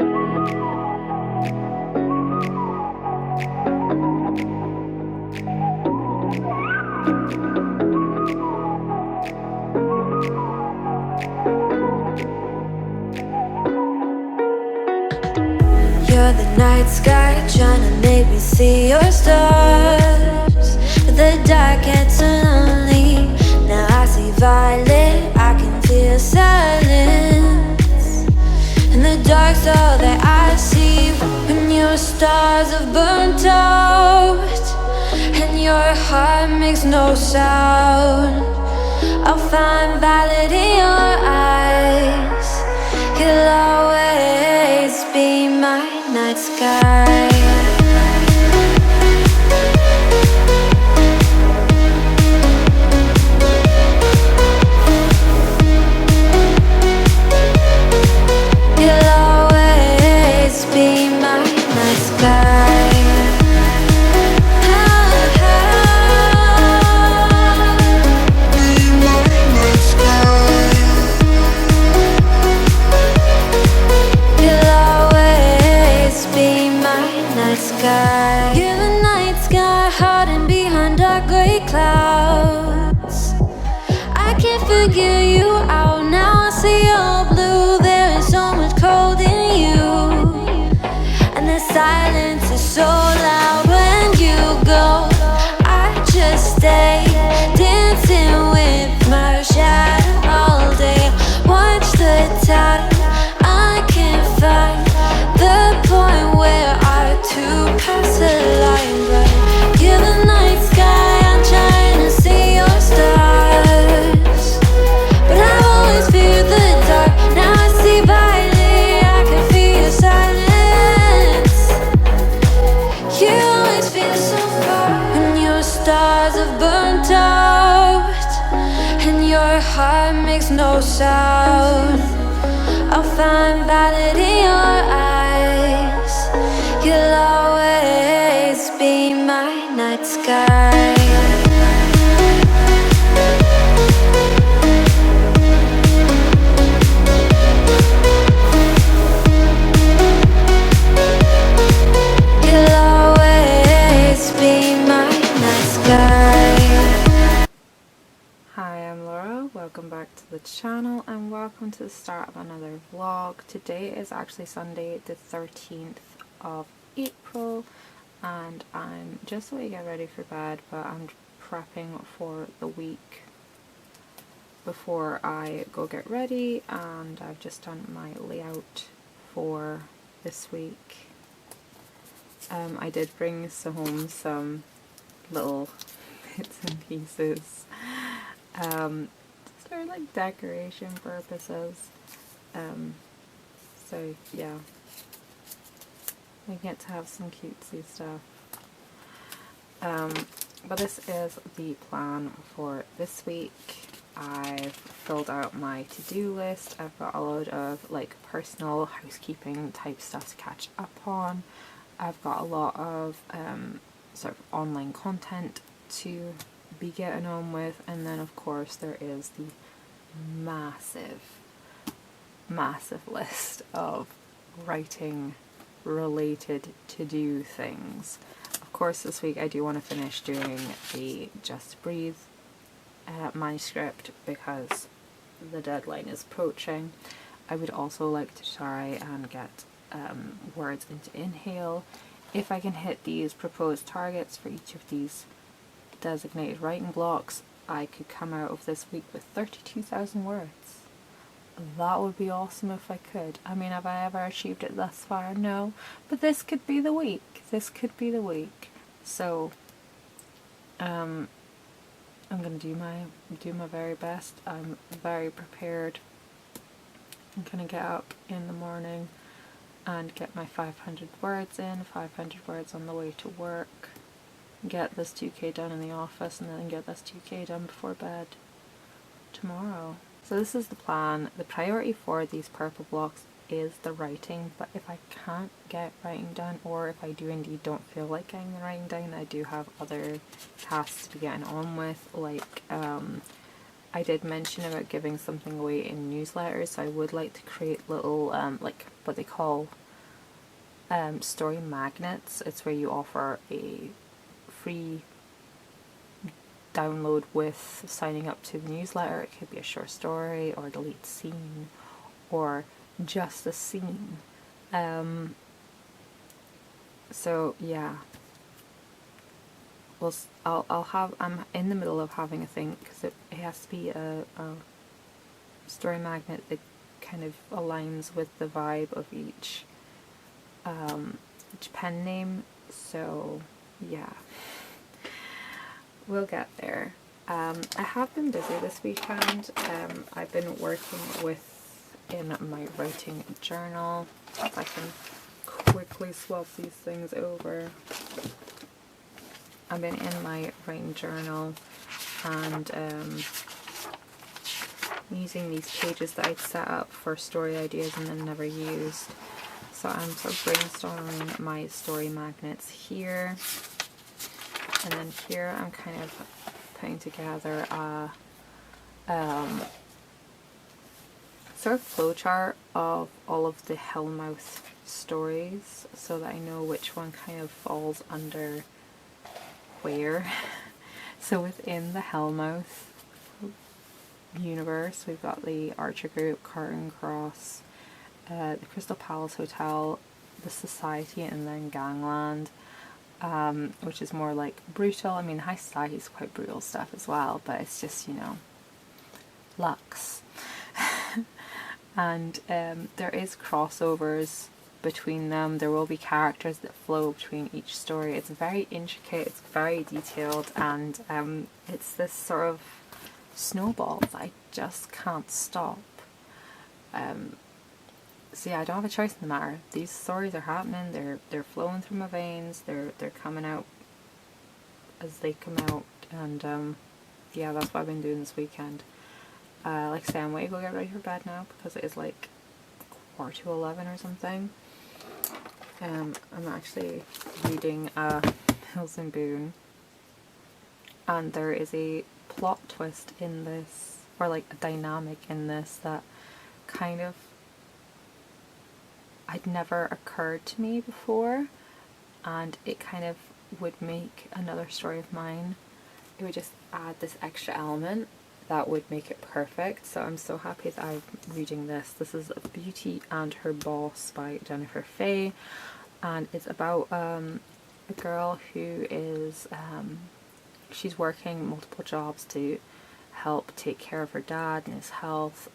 You're the night sky, trying to make me see your stars, but the dark gets so lonely. Now I see violet, I can feel silence, and the dark's all that I see. When your stars have burnt out and your heart makes no sound, I'll find violet in your eyes. You'll always be my night sky. You'll always be my night sky. You're the night sky, hiding behind dark gray clouds. I can't figure you out now. I see all blue. There is so much cold in you, and the silence is so loud when you go. I just stay dancing with my shadow all day. Watch the tide. I can't find the point where to pass the line, but you're the night sky. I'm trying to see your stars, but I've always feared the dark. Now I see violet, I can feel your silence. You always feel so far when your stars have burnt out and your heart makes no sound. I'll find violet in your eyes. You'll always be my night sky. You'll always be my night sky. Hi, I'm Laura. Welcome back to the channel and welcome to the start of another vlog. Today is actually Sunday the 13th of April and I'm just about to get ready for bed, but I'm prepping for the week before I go get ready, and I've just done my layout for this week. I did bring home some little bits and pieces just for like decoration purposes, so yeah, I get to have some cutesy stuff. But this is the plan for this week. I've filled out my to-do list. I've got a load of like personal housekeeping type stuff to catch up on. I've got a lot of sort of online content to be getting on with, and then of course there is the massive list of writing related to-do things. Of course this week I do want to finish doing the Just Breathe manuscript because the deadline is approaching. I would also like to try and get words into Inhale. If I can hit these proposed targets for each of these designated writing blocks, I could come out of this week with 32,000 words. That would be awesome if I could. I mean, have I ever achieved it thus far? No. But this could be the week. This could be the week. So, I'm gonna do my very best. I'm very prepared. I'm gonna get up in the morning and get my 500 words in, 500 words on the way to work, get this 2k done in the office, and then get this 2k done before bed tomorrow. So this is the plan. The priority for these purple blocks is the writing, but if I can't get writing done, or if I do indeed don't feel like getting the writing done, I do have other tasks to be getting on with, like I did mention about giving something away in newsletters, so I would like to create little like what they call story magnets. It's where you offer a free download with signing up to the newsletter. It could be a short story or a delete scene or just a scene. So yeah, I'm in the middle of having a think, because it has to be a story magnet that kind of aligns with the vibe of each pen name. So yeah, we'll get there. I have been busy this weekend. I've been working in my writing journal. If I can quickly swap these things over. I've been in my writing journal and using these pages that I'd set up for story ideas and then never used. So I'm sort of brainstorming my story magnets here. And then here I'm kind of putting together a sort of flowchart of all of the Hellmouth stories so that I know which one kind of falls under where. So within the Hellmouth universe, we've got the Archer Group, Carton Cross, the Crystal Palace Hotel, the Society, and then Gangland, which is more like brutal. I mean, High Society is quite brutal stuff as well, but it's just, you know, luxe. And there is crossovers between them. There will be characters that flow between each story. It's very intricate, it's very detailed, and it's this sort of snowball that I just can't stop. So yeah, I don't have a choice in the matter. These stories are happening, they're flowing through my veins, they're coming out as they come out, and yeah, that's what I've been doing this weekend. Like I say, I'm waiting to go get ready for bed now because it is like 11:15 or something. I'm actually reading Hills and Boone, and there is a plot twist in this, or like a dynamic in this, that kind of had never occurred to me before, and it kind of would make another story of mine. It would just add this extra element that would make it perfect. So I'm so happy that I'm reading this. This is Beauty and Her Boss by Jennifer Fay, and it's about a girl who is she's working multiple jobs to help take care of her dad and his health,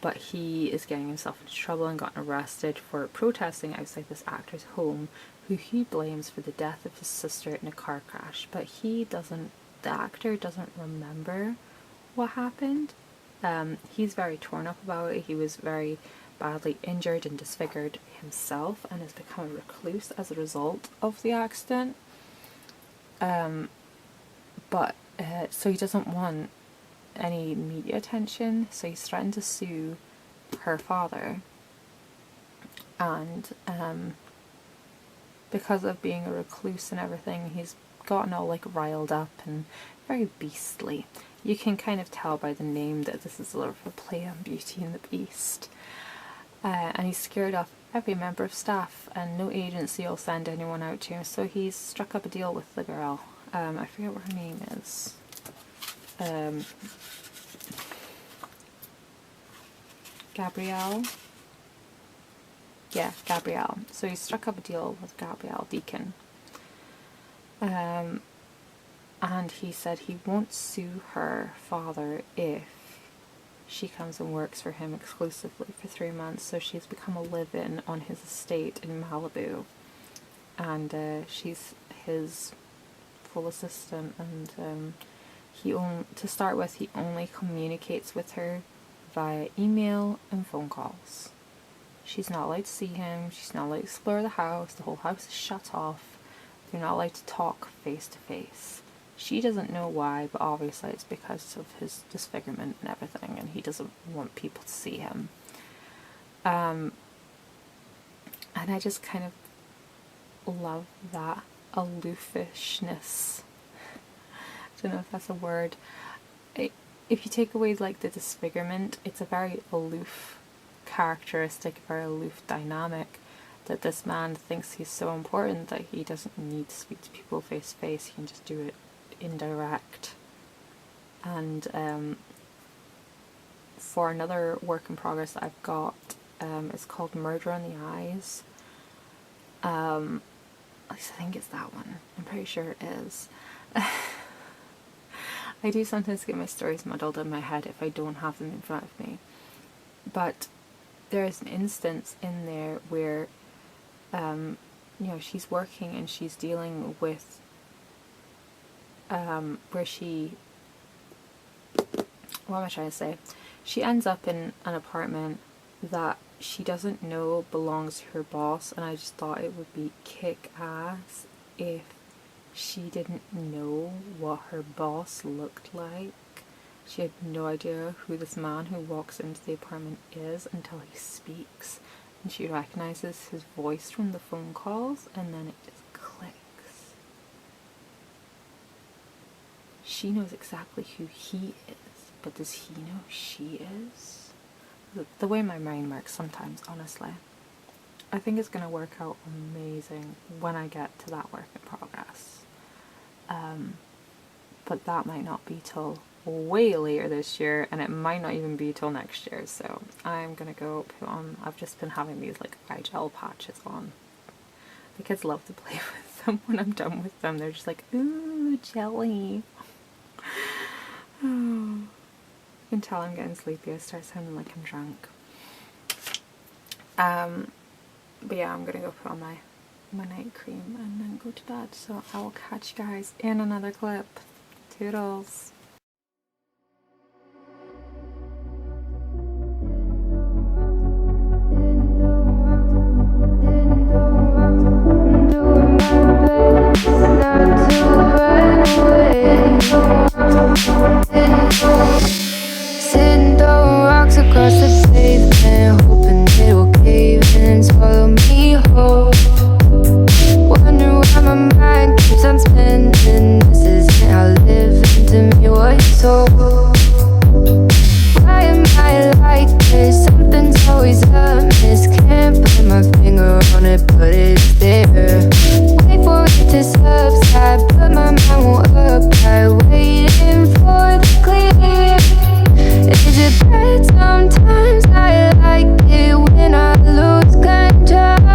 but he is getting himself into trouble and gotten arrested for protesting outside this actor's home, who he blames for the death of his sister in a car crash. But the actor doesn't remember what happened. He's very torn up about it. He was very badly injured and disfigured himself and has become a recluse as a result of the accident. So he doesn't want any media attention, so he's threatened to sue her father, and because of being a recluse and everything, he's gotten all like riled up and very beastly. You can kind of tell by the name that this is sort of a play on Beauty and the Beast. And he's scared off every member of staff, and no agency will send anyone out to him, so he's struck up a deal with the girl. I forget what her name is. Gabrielle? Yeah, Gabrielle. So he struck up a deal with Gabrielle Deacon. And he said he won't sue her father if she comes and works for him exclusively for 3 months. So she's become a live-in on his estate in Malibu, and she's his full assistant, and to start with, he only communicates with her via email and phone calls. She's not allowed to see him, she's not allowed to explore the house, the whole house is shut off, they're not allowed to talk face to face. She doesn't know why, but obviously it's because of his disfigurement and everything, and he doesn't want people to see him. And I just kind of love that aloofishness. I don't know if that's a word. If you take away like the disfigurement, it's a very aloof characteristic, very aloof dynamic, that this man thinks he's so important that he doesn't need to speak to people face to face, he can just do it indirect. And for another work in progress that I've got, it's called Murder on the Eyes. At least I think it's that one. I'm pretty sure it is. I do sometimes get my stories muddled in my head if I don't have them in front of me. But there is an instance in there where, you know, she's working and she's dealing with, where she, what am I trying to say? She ends up in an apartment that she doesn't know belongs to her boss, and I just thought it would be kick-ass if she didn't know what her boss looked like. She had no idea who this man who walks into the apartment is until he speaks, and she recognizes his voice from the phone calls, and then it just clicks. She knows exactly who he is, but does he know who she is? The way my mind works sometimes, honestly. I think it's going to work out amazing when I get to that work in progress. But that might not be till way later this year, and it might not even be till next year, so I'm going to go put on, I've just been having these like eye gel patches on. The kids love to play with them when I'm done with them. They're just like, ooh, jelly. Oh. You can tell I'm getting sleepy. I start sounding like I'm drunk. But yeah, I'm gonna go put on my night cream and then go to bed. So I will catch you guys in another clip. Toodles. Sitting throwing rocks across the pavement, hoping it will cave in and swallow me whole. Wondering why my mind keeps on spinning. This isn't how living to me was told. Why am I like this? Something's always amiss. Can't put my finger on it, but it's there. Wait for it to subside, but my mind won't apply. Waiting for the clear. Is it bad sometimes? I like it when I lose control.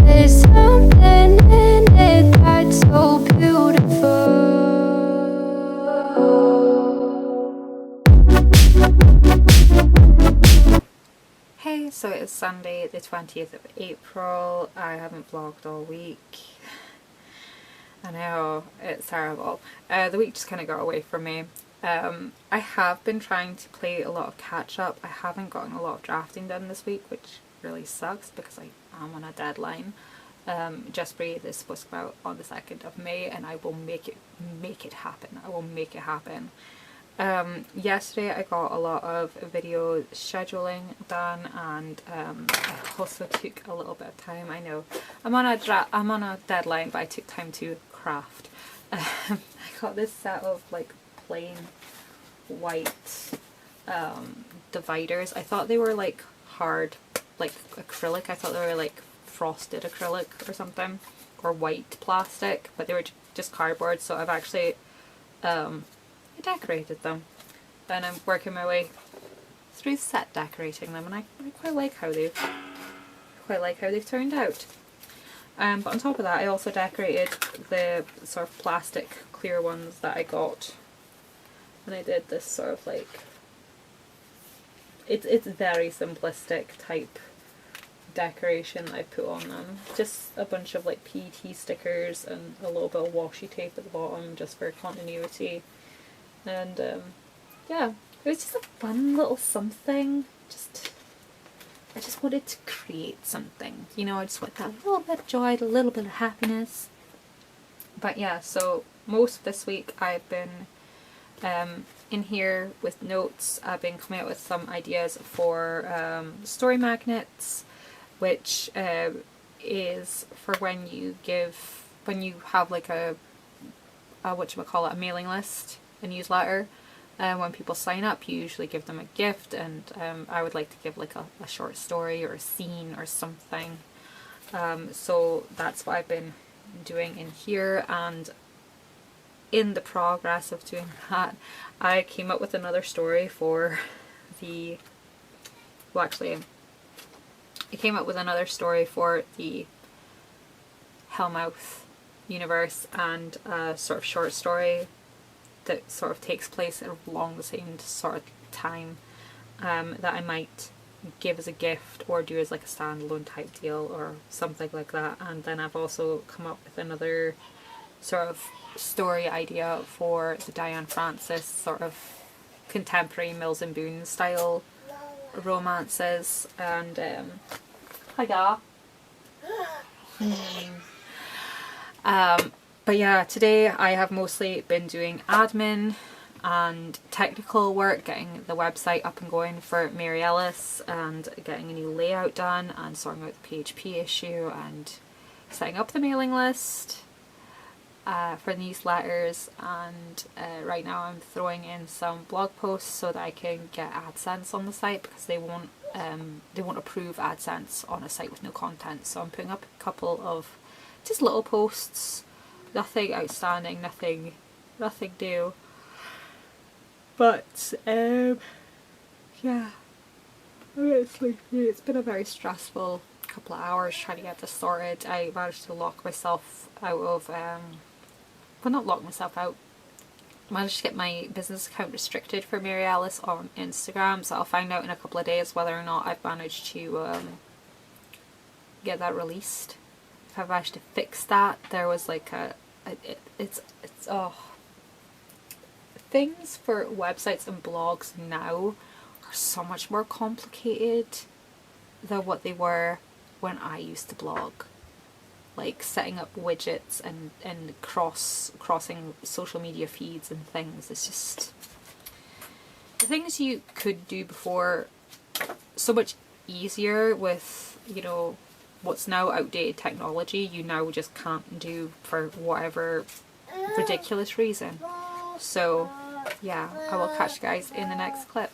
There's something in it that's so beautiful. Hey, so it is Sunday the 20th of April. I haven't vlogged all week. I know, it's terrible. The week just kind of got away from me. I have been trying to play a lot of catch up. I haven't gotten a lot of drafting done this week, which really sucks because I am on a deadline. Just Breathe is supposed to go out on the 2nd of May, and I will make it happen. I will make it happen. Yesterday I got a lot of video scheduling done, and I also took a little bit of time. I know I'm on a deadline, but I took time to craft. I got this set of like plain white dividers. I thought they were like hard, like acrylic. I thought they were like frosted acrylic or something, or white plastic, but they were just cardboard. So I've actually I decorated them, and I'm working my way through set decorating them, and I quite like how they've turned out. But on top of that, I also decorated the sort of plastic clear ones that I got, and I did this sort of like, it's very simplistic type decoration that I put on them. Just a bunch of like PET stickers and a little bit of washi tape at the bottom just for continuity. And yeah, it was just a fun little something. I just wanted to create something, you know. I just wanted that little bit of joy, a little bit of happiness. But yeah, so most of this week I've been in here with notes. I've been coming up with some ideas for story magnets, which is for when you have like a whatchamacallit, a mailing list, a newsletter, when people sign up, you usually give them a gift, and I would like to give like a short story or a scene or something. So that's what I've been doing in here, and in the progress of doing that, I came up with another story for the, well actually, I came up with another story for the Hellmouth universe, and a sort of short story that sort of takes place along the same sort of time, that I might give as a gift or do as like a standalone type deal or something like that. And then I've also come up with another sort of story idea for the Diane Francis sort of contemporary Mills and Boon style romances. And hi. But yeah, today I have mostly been doing admin and technical work, getting the website up and going for Mary Ellis and getting a new layout done and sorting out the PHP issue and setting up the mailing list for newsletters. And right now I'm throwing in some blog posts so that I can get AdSense on the site, because they won't approve AdSense on a site with no content. So I'm putting up a couple of just little posts, nothing outstanding, nothing new. But yeah, I'm getting sleepy. It's been a very stressful couple of hours trying to get this sorted. I managed to lock myself out of well, not lock myself out, managed to get my business account restricted for Mary Ellis on Instagram, so I'll find out in a couple of days whether or not I've managed to get that released. If I've managed to fix that. There was like things for websites and blogs now are so much more complicated than what they were when I used to blog. Like setting up widgets and crossing social media feeds and things. It's just the things you could do before so much easier with, you know, what's now outdated technology, you now just can't do for whatever ridiculous reason. So yeah, I will catch you guys in the next clip.